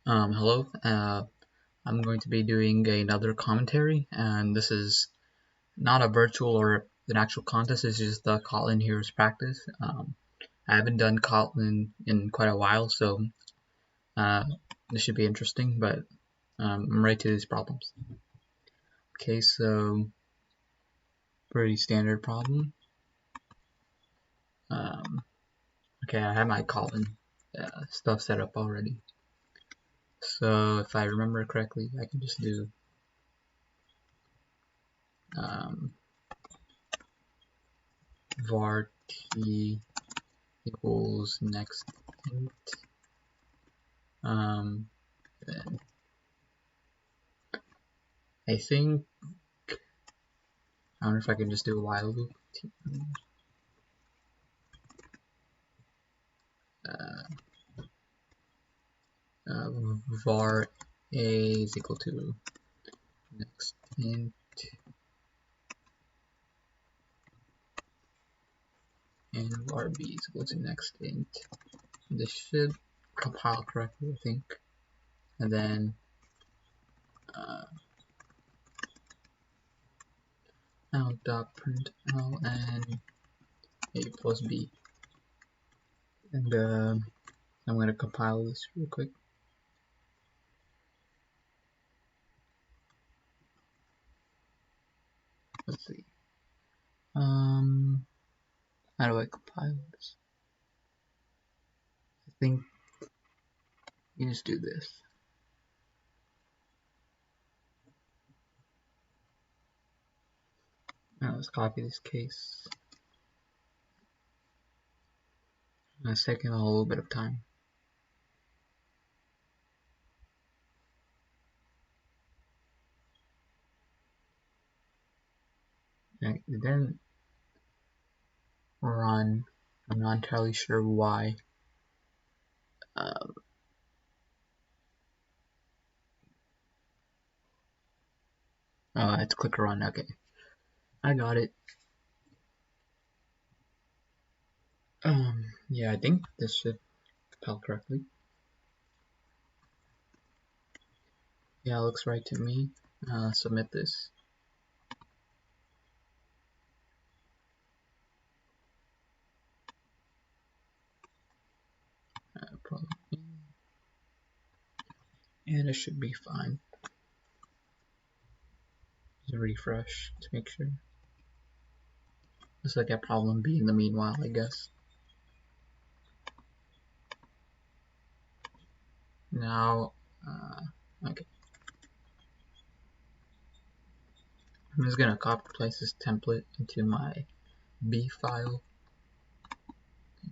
Hello. I'm going to be doing another commentary, and this is not a virtual or an actual contest. It's just the Kotlin Heroes practice. I haven't done Kotlin in quite a while, so uh, this should be interesting. But I'm ready to do these problems. Okay, so pretty standard problem. Um, okay, I have my Kotlin stuff set up already. So if I remember correctly, I can just do um, var t equals next int. Then I think I wonder if I can just do a while loop. Uh, var a is equal to next int and var b is equal to next int. This should compile correctly, I think. And then out.println a plus b. And I'm going to compile this real quick. Let's see. How do I compile this? I think you just do this. Now let's copy this case. It's taking a little bit of time. It didn't run. I'm not entirely sure why. I had to click run. Okay, I got it. Yeah, I think this should compile correctly. Yeah, it looks right to me. Submit this. And it should be fine. Just refresh to make sure. Looks like a problem B in the meanwhile, I guess. Now, okay. I'm just gonna copy place this template into my B file.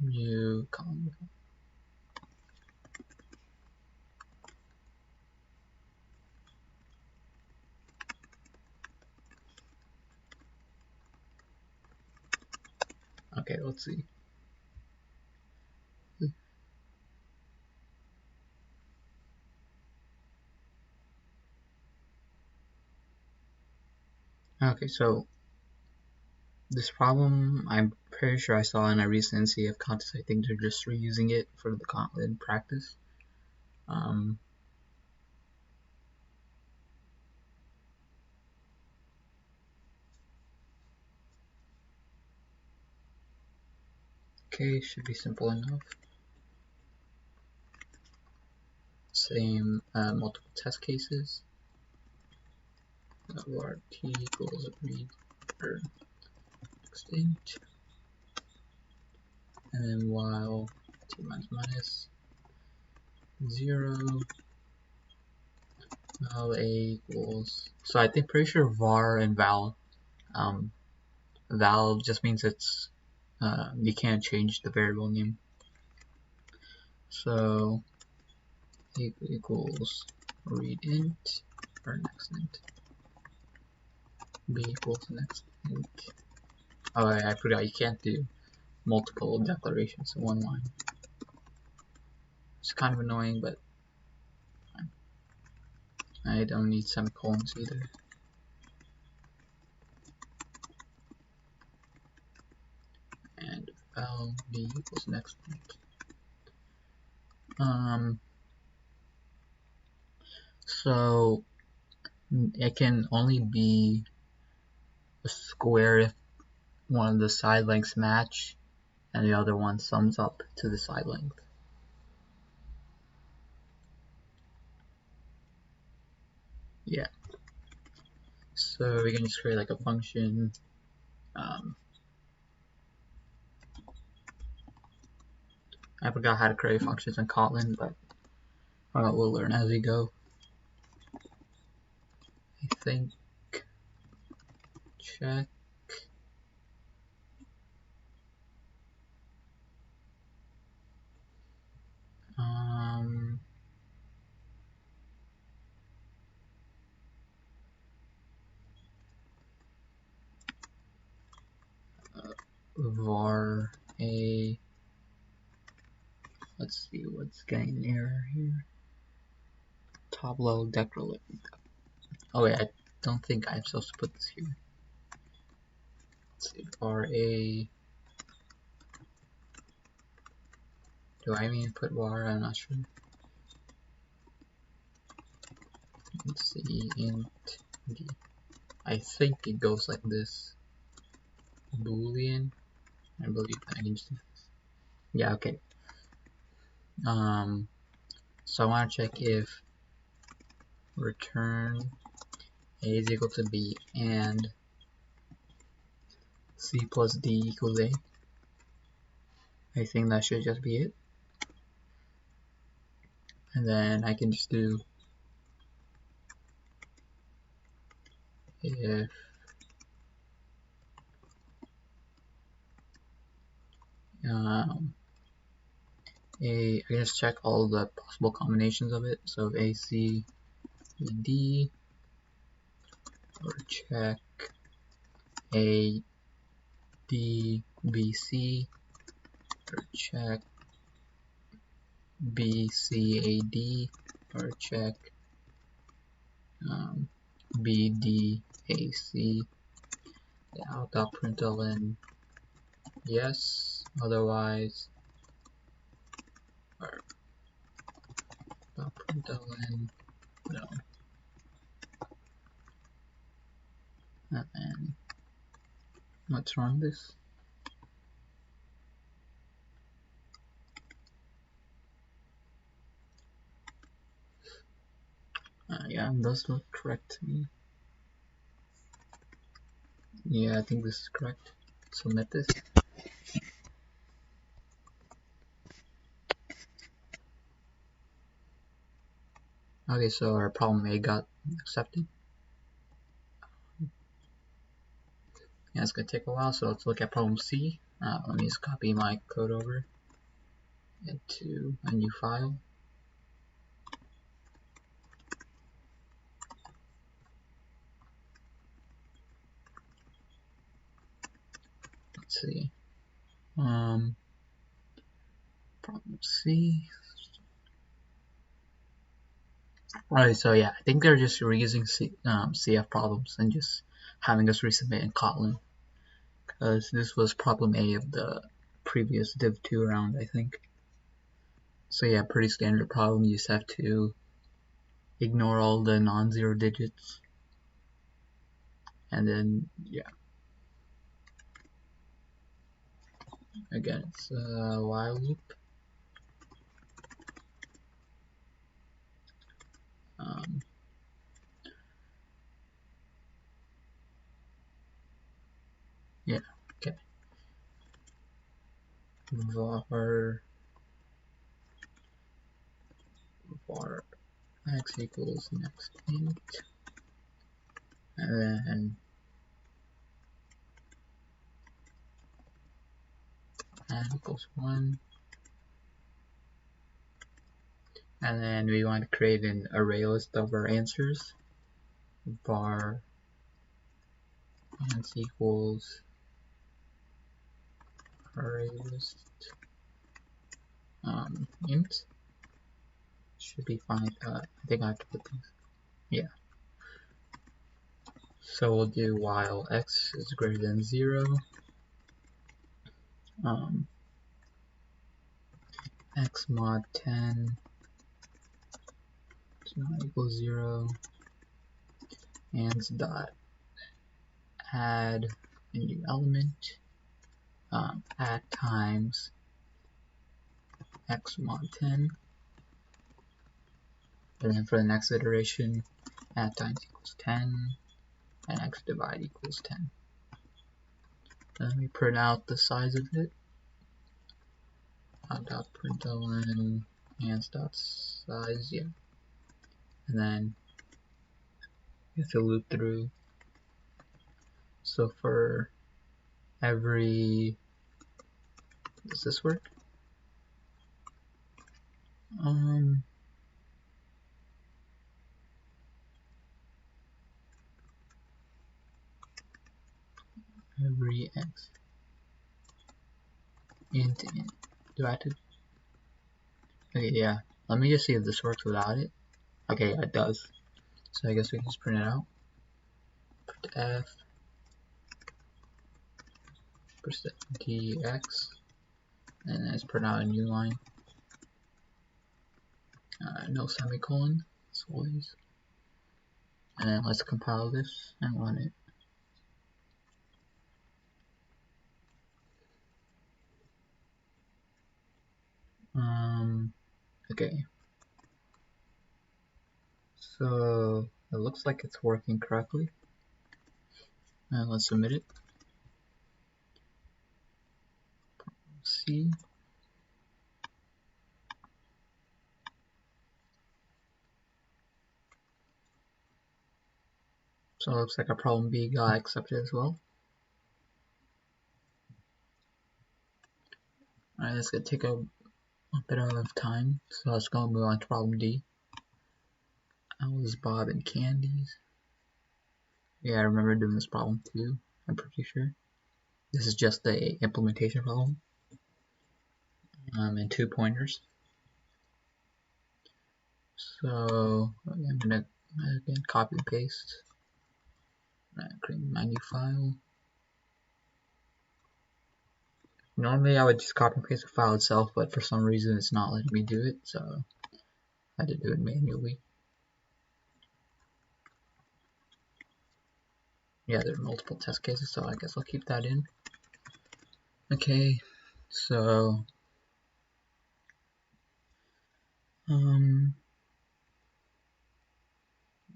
New column. Okay, let's see. Okay, so this problem, I'm pretty sure I saw in a recent NCF contest. I think they're just reusing it for the Kotlin practice. Okay, should be simple enough. Same multiple test cases. Var t equals read or next int, and then while t minus 0, val a equals. So I think pretty sure var and val. Val just means it's you can't change the variable name. So equals read int or next int. B equals next int. Oh, I forgot you can't do multiple declarations in one line. It's kind of annoying, but I don't need semicolons either. And val b equals next int. So it can only be a square if one of the side lengths match and the other one sums up to the side length. Yeah. So we can just create like a function. I forgot how to create functions in Kotlin, but we'll learn as we go. I think check. Var a. Let's see what's getting an error here. Top level declaration. Oh wait, I don't think I'm supposed to put this here. Let's see, var a. Do I mean put var? I'm not sure. Let's see, int d. I think it goes like this. Boolean. I believe I can just do this. Yeah, okay. So I want to check if return a is equal to b and c plus d equals a. I think that should just be it. And then I can just do if I just check all the possible combinations of it. So A, C, B, D, or check A, D, B, C, or check B, C, A, D, or check B, D, A, C. Out.println yes, otherwise, or println no. And then let's run this. Yeah, it does look correct to me. Yeah, I think this is correct. Submit this. Okay, so our problem A got accepted. Yeah, it's gonna take a while, so let's look at problem C. Let me just copy my code over into a new file. Let's see. Problem C. Alright, so yeah, I think they're just reusing CF problems and just having us resubmit in Kotlin, because this was problem A of the previous Div 2 round, I think. So yeah, pretty standard problem. You just have to ignore all the non-zero digits, and then yeah. Again, it's a while loop. Yeah, okay. var x equals next int, and then add equals 1, and then we want to create an array list of our answers. Var ans equals array list int. Should be fine. I think I have to put these. Yeah. So we'll do while x is greater than 0. X mod 10 not equals 0, and dot add a new element, add times x mod 10, and then for the next iteration, add times equals 10, and x divide equals 10. Then we print out the size of it. Dot println and dot size, yeah. And then you have to loop through. So for every, does this work? Every x int. Do I have to? Okay, yeah. Let me just see if this works without it. Okay, yeah, it does. So I guess we can just print it out. Print f %dx, and then let's print out a new line. No semicolon, as always. And then let's compile this and run it. Okay. So it looks like it's working correctly. And let's submit it. See. So it looks like our problem B got accepted as well. Alright, that's gonna take a bit of time. So let's go move on to problem D. Alice, Bob, and Candies. Yeah, I remember doing this problem too, I'm pretty sure. This is just the implementation problem. And 2 pointers. So I'm gonna again copy and paste. Create my new file. Normally I would just copy and paste the file itself, but for some reason it's not letting me do it, so I had to do it manually. Yeah, there are multiple test cases, so I guess I'll keep that in. Okay, so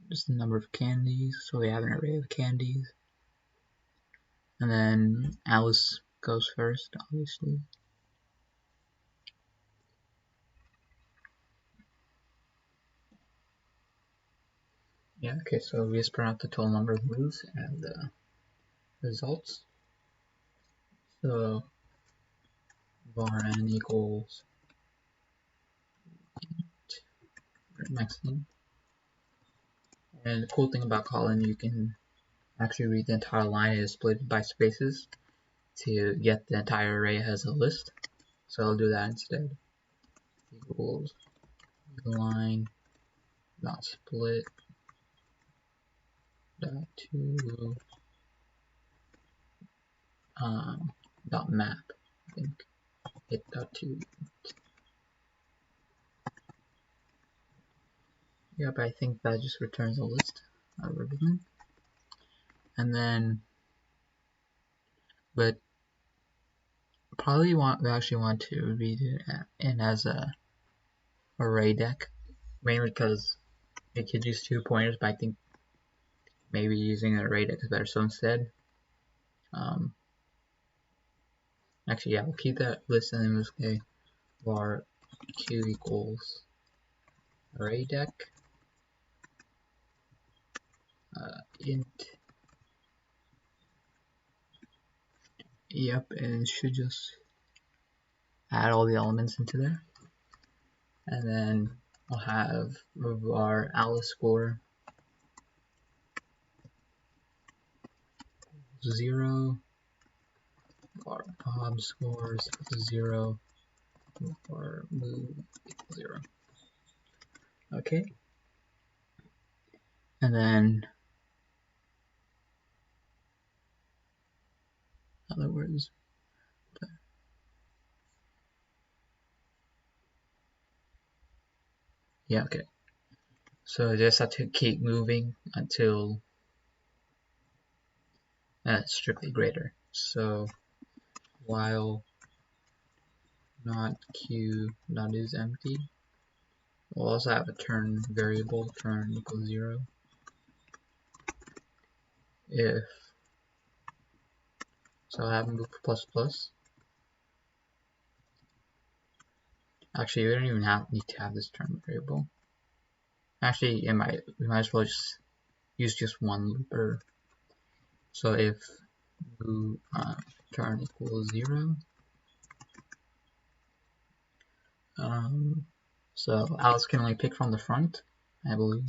just the number of candies, so we have an array of candies. And then Alice goes first, obviously. Yeah, okay, so we just print out the total number of moves and the results. So var n equals maximum. And the cool thing about Kotlin, you can actually read the entire line. It is split by spaces to get the entire array as a list. So I'll do that instead. Equals line dot split dot to dot map. I think it dot to. Yep, I think that just returns a list of everything. And then, but probably we actually want to read it in as a array deck, mainly because it could use 2 pointers, but I think maybe using an array deck is better. So instead, actually, yeah, we'll keep that list and then we'll say var q equals array deck int. Yep, and it should just add all the elements into there. And then we'll have var Alice score 0, var Bob scores 0, var move equals 0. Okay. And then, in other words, yeah, okay. So I just have to keep moving until it's strictly greater. So while not q dot is empty, we'll also have a turn variable, turn equals 0. If so, I have move plus plus. Actually, we don't even need to have this turn variable. Actually, we might as well just use just one looper. So if move turn equals 0, so Alice can only pick from the front, I believe.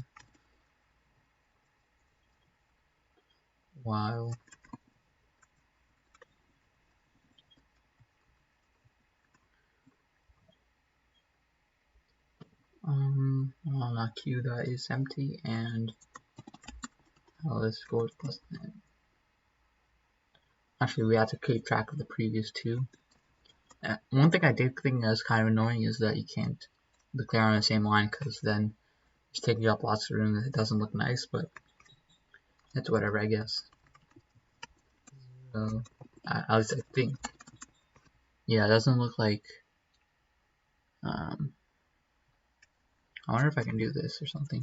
While not q dot is empty and Alice goes plus 10. Actually, we have to keep track of the previous two. One thing I did think is kind of annoying is that you can't declare on the same line, because then it's taking up lots of room and it doesn't look nice, but it's whatever, I guess. So, at least I think. Yeah, it doesn't look like. I wonder if I can do this or something.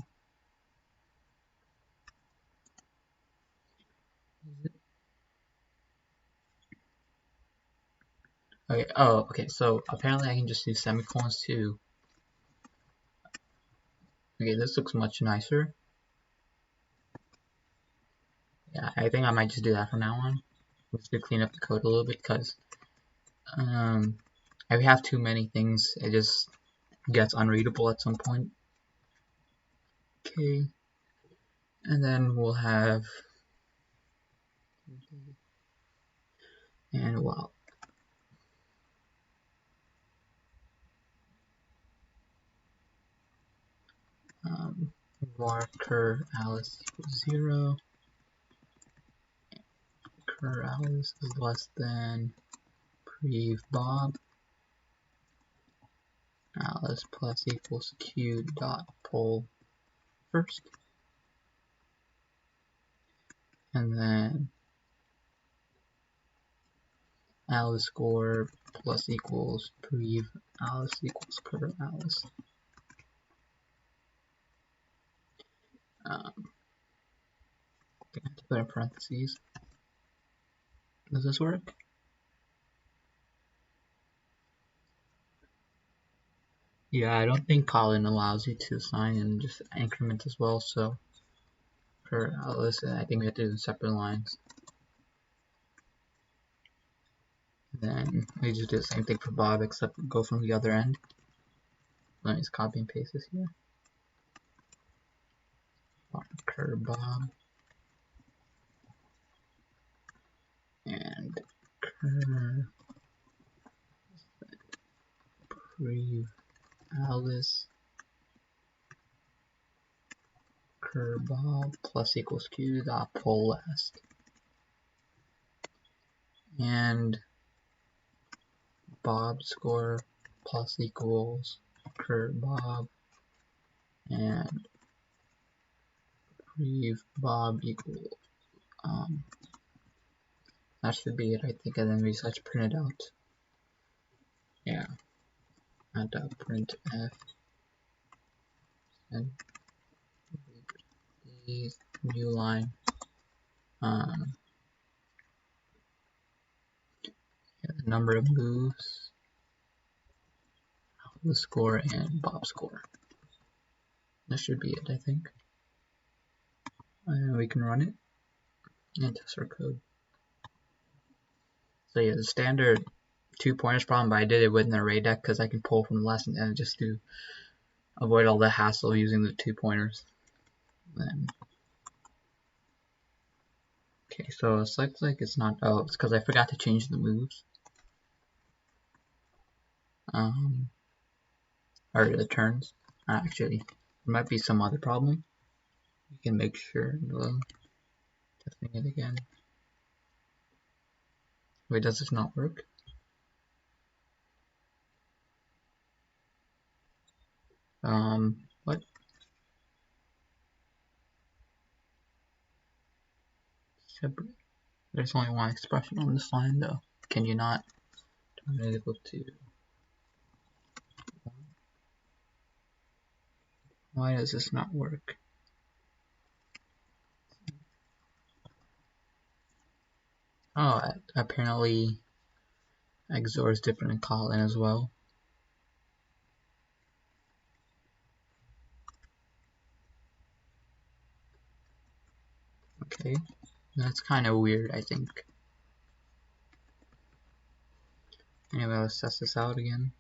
Okay. Oh, okay. So apparently I can just use semicolons too. Okay, this looks much nicer. Yeah, I think I might just do that from now on. Just to clean up the code a little bit, because if we have too many things, it just gets unreadable at some point. Okay, and then we'll have, and wow, var cur alice equals 0, cur alice is less than prev bob, alice plus equals q dot poll first, and then alice score plus equals prev alice equals cur alice. I have to put in parentheses. Does this work? Yeah, I don't think Kotlin allows you to assign and just increment as well, so for Alice, I think we have to do separate lines. Then we just do the same thing for Bob, except go from the other end. Let me just copy and paste this here. Cur Bob and cur prev Alice cur Bob plus equals q dot poll last, and Bob score plus equals cur Bob and prev Bob equals that should be it, I think, and then we just print it out. Yeah, and print f and the new line. Yeah, the number of moves, the score, and Bob score. That should be it, I think. And we can run it and test our code. So yeah, the standard 2 pointers problem, but I did it with an array deck because I can pull from the lesson and just to avoid all the hassle of using the 2 pointers. Then okay, so it looks like it's not. Oh, it's because I forgot to change the moves. Or the turns. Actually, there might be some other problem. You can make sure. Well, testing it again. Wait, does this not work? What? separate. There's only one expression on this line though. Can you not turn it equal to 1? Why does this not work? Oh, apparently XOR is different in Kotlin as well. Okay, that's kind of weird, I think. Anyway, let's test this out again.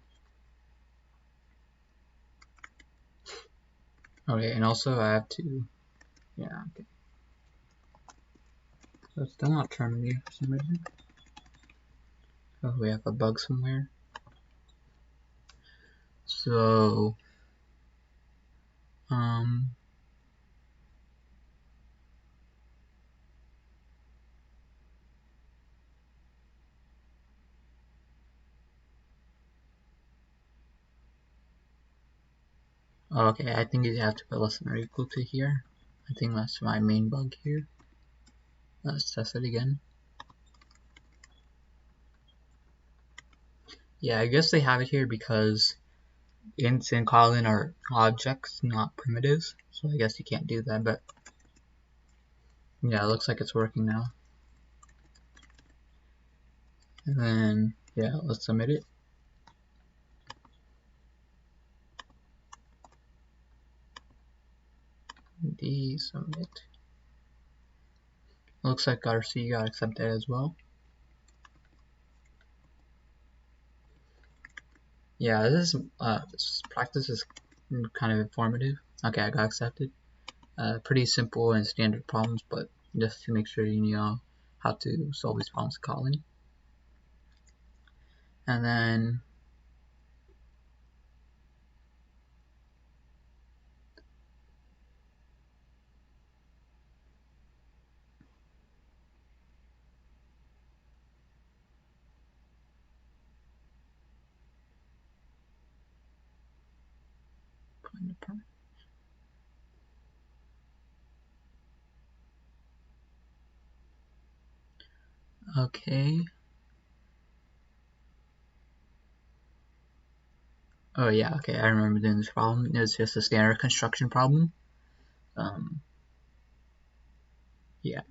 Okay, and also I have to, yeah, okay. So it's still not terminating for some reason. Oh, we have a bug somewhere. So, okay, I think you have to put less than or equal to here. I think that's my main bug here. Let's test it again. Yeah, I guess they have it here because ints in Kotlin are objects, not primitives. So I guess you can't do that, but yeah, it looks like it's working now. And then, yeah, let's submit it. Submit. Looks like our C got accepted as well. Yeah, this practice is kind of informative. Okay, I got accepted. Pretty simple and standard problems, but just to make sure you know how to solve these problems in Kotlin. And then okay. Oh yeah, okay, I remember doing this problem. It's just a standard construction problem. Yeah.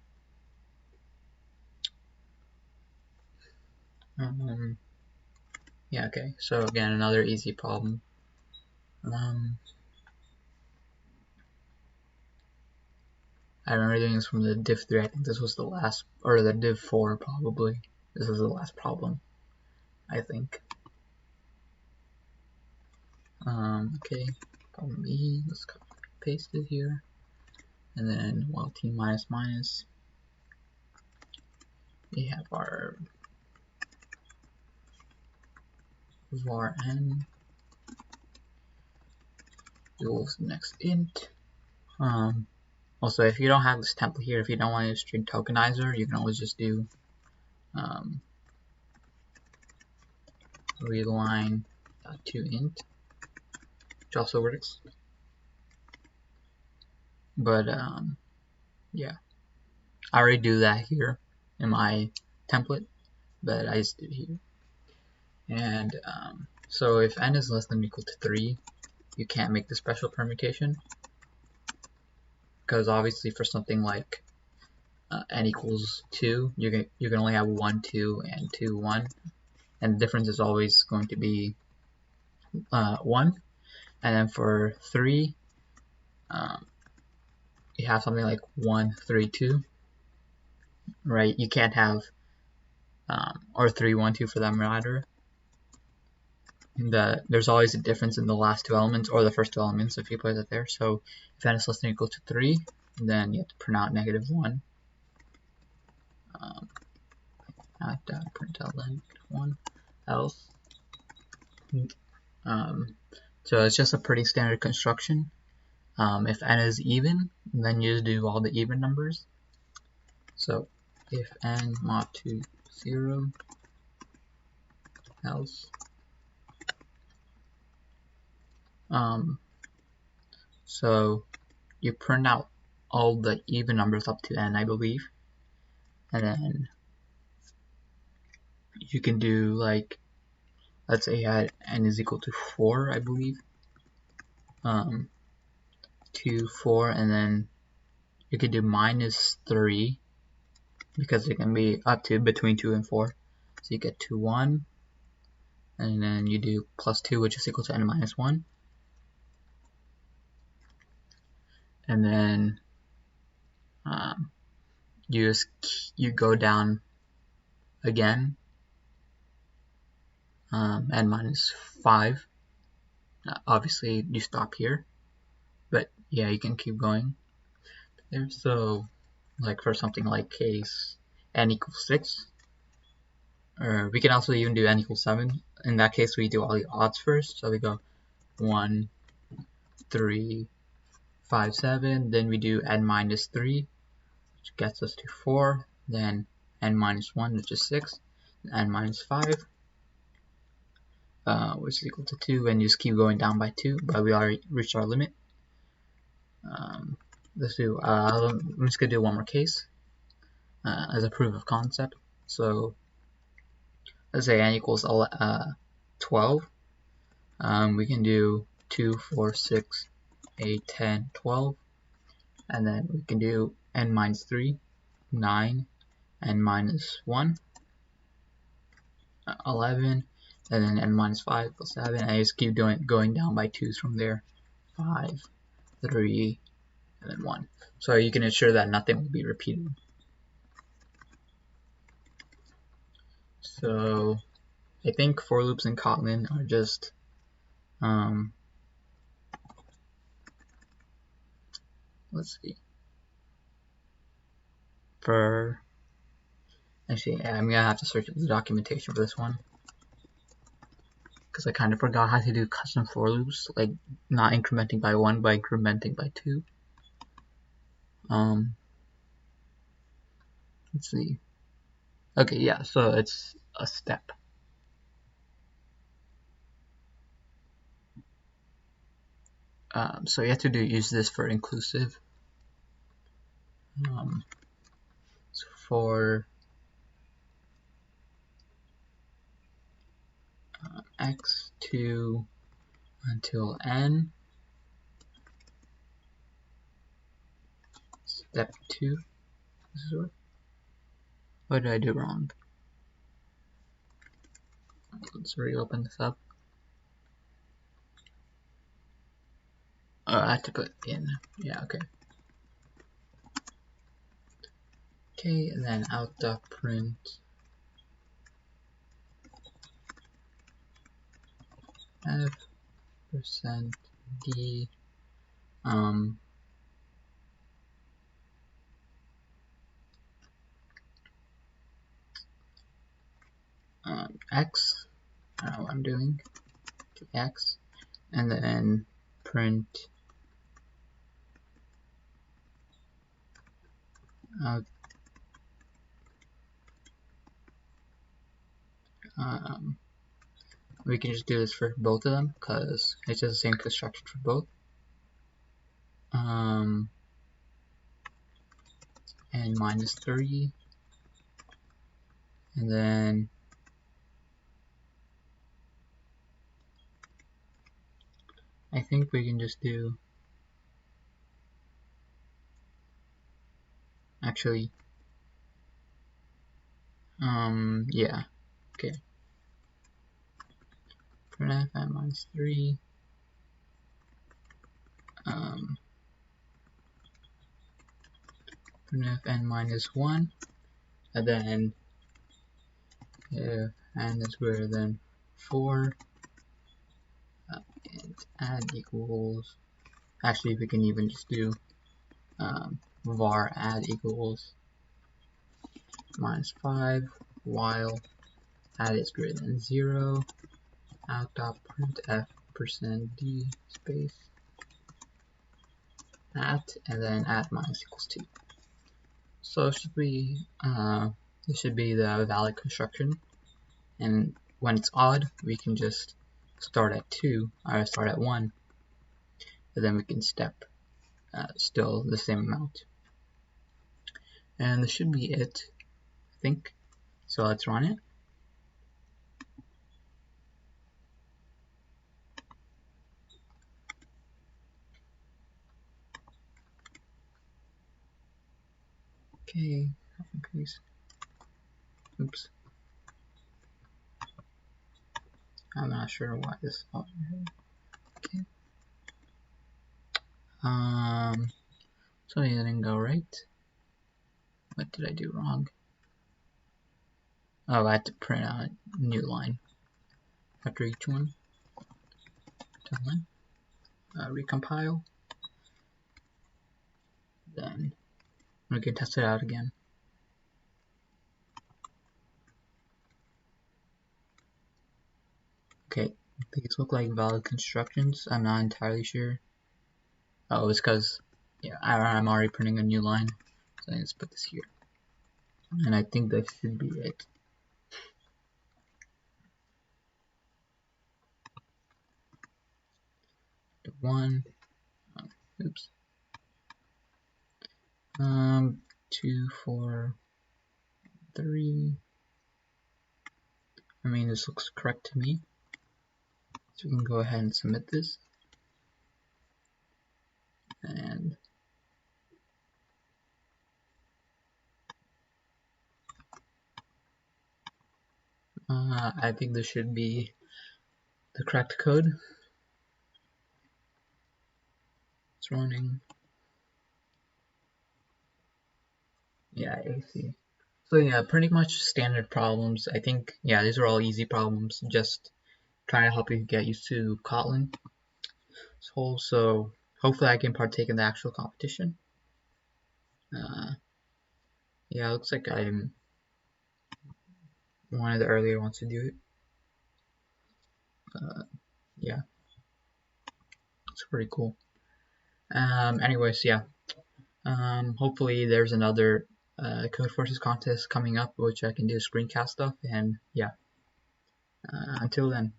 Yeah, okay, so again, another easy problem. I remember doing this from the div 3. I think this was the last, or the div 4 probably. This was the last problem, I think. Okay, problem E, let's copy paste it here. And then while t minus minus, we have our var n equals next int. Also, if you don't have this template here, if you don't want to use string tokenizer, you can always just do readline.toInt, which also works. But yeah, I already do that here in my template, but I just did it here. And so if n is less than or equal to 3, you can't make the special permutation, because obviously for something like n equals 2, you can only have 1, 2, and 2, 1, and the difference is always going to be 1. And then for 3, you have something like 1, 3, 2, right? You can't have, or 3, 1, 2 for that matter. There's always a difference in the last two elements or the first two elements if you put it there. So if n is less than or equal to 3, then you have to print out -1. At println 1 else. So it's just a pretty standard construction. If n is even, then you just do all the even numbers. So if n mod to 0 else. So you print out all the even numbers up to n, I believe. and then you can do like, let's say n is equal to 4, I believe. 2, 4, and then you could do -3 because it can be up to between 2 and 4. So you get 2, 1, and then you do +2, which is equal to n minus 1. And then you go down again, n minus 5. Obviously, you stop here, but yeah, you can keep going there. So, like for something like case n equals 6, or we can also even do n equals 7. In that case, we do all the odds first. So we go 1, 3, 5, 7. Then we do n minus 3, which gets us to 4. Then n minus 1, which is 6. N minus 5, which is equal to 2. And you just keep going down by 2. But we already reached our limit. Let's do. I'm just gonna do one more case as a proof of concept. So let's say n equals 12. We can do 2, 4, 6, 8, 10, 12, and then we can do n minus 3, 9, n minus 1, 11, and then n minus 5 plus 7, and I just keep going down by 2s from there. 5, 3, and then 1. So you can ensure that nothing will be repeated. So I think for loops in Kotlin are just let's see. Actually, I'm gonna have to search the documentation for this one because I kind of forgot how to do custom for loops, like not incrementing by 1, but incrementing by 2. Let's see. Okay, yeah, so it's a step. So you have to use this for inclusive. So for x2 until n, step 2. What did I do wrong? Let's reopen this up. I have to put in, yeah, okay. Okay, and then out.print f %d x, I don't know what I'm doing, x, and then print out we can just do this for both of them because it's just the same construction for both. And -3, and then I think we can just do, actually, yeah, okay. Printf at -3, printf n minus 1, and then if n is greater than 4, and add equals, actually we can even just do var add equals -5 while add is greater than 0, out.printf %d space at, and then at minus equals 2. So it should be this should be the valid construction, and when it's odd we can just start at 2 or start at 1, and then we can step still the same amount. And this should be it. think. So let's run it. Okay, please. Oops. I'm not sure why this is not here. Okay. Something didn't go right. What did I do wrong? Oh, I had to print out a new line after each one. Done. Recompile. Then we can test it out again. Okay, these look like valid constructions. I'm not entirely sure. Oh, it's because yeah, I'm already printing a new line. So let's put this here. And I think that should be it. The 1, oops. 2, 4, 3. I mean, this looks correct to me. So we can go ahead and submit this. And I think this should be the correct code. It's running. Yeah, AC. So yeah, pretty much standard problems. I think, yeah, these are all easy problems. Just trying to help you get used to Kotlin. So hopefully I can partake in the actual competition. Yeah, it looks like I'm one of the earlier ones to do it. Yeah, it's pretty cool. Anyways, yeah. Hopefully there's another Codeforces contest coming up, which I can do screencast stuff. And yeah, until then.